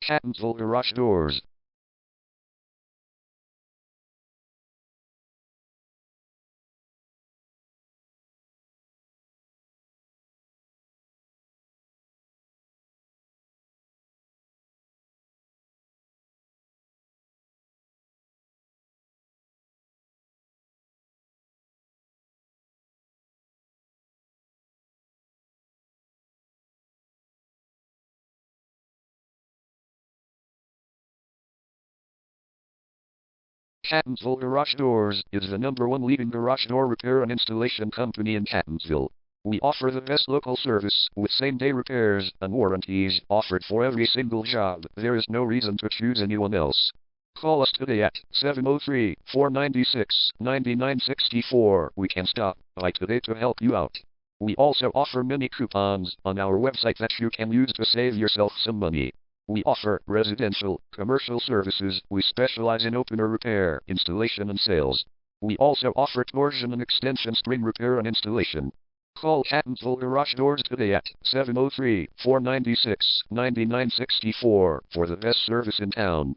Catonsville garage doors. Catonsville Garage Doors is the #1 leading garage door repair and installation company in Catonsville. We offer the best local service with same-day repairs and warranties offered for every single job. There is no reason to choose anyone else. Call us today at 703-496-9964. We can stop by today to help you out. We also offer many coupons on our website that you can use to save yourself some money. We offer residential, commercial services. We specialize in opener repair, installation and sales. We also offer torsion and extension string repair and installation. Call Catonsville Garage Doors today at 703-496-9964 for the best service in town.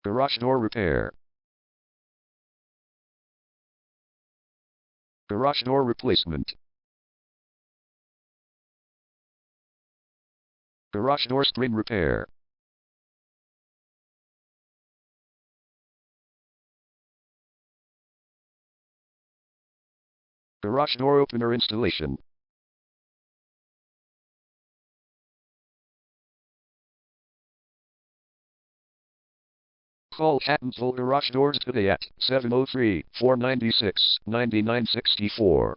Garage door repair. Garage door replacement. Garage door string repair. Garage door opener installation. Call Catonsville Garage Doors today at 703-496-9964.